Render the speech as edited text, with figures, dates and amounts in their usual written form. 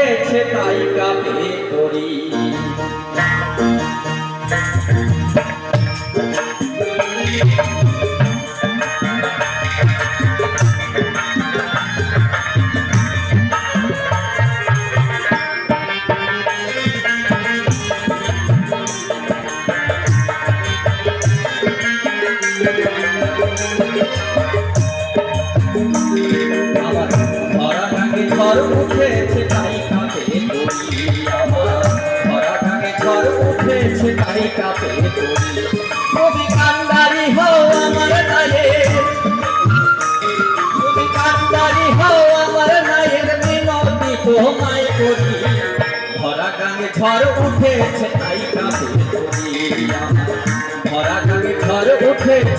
উঠেছে তাই কাঁপে তরি। ঝড় উঠেছে তাই কাঁপে তরি, আমার ভরা গাঙে ঝড় উঠেছে তাই কাঁপে তরি। তুমি কান্ডারি হও আমার নায়ের, তুমি কান্ডারি হও আমার নায়ের, মিনতি তোমায় করি। ভরা গাঙে ঝড় উঠেছে তাই কাঁপে তরি, আমার ভরা গাঙে ঝড় উঠেছে।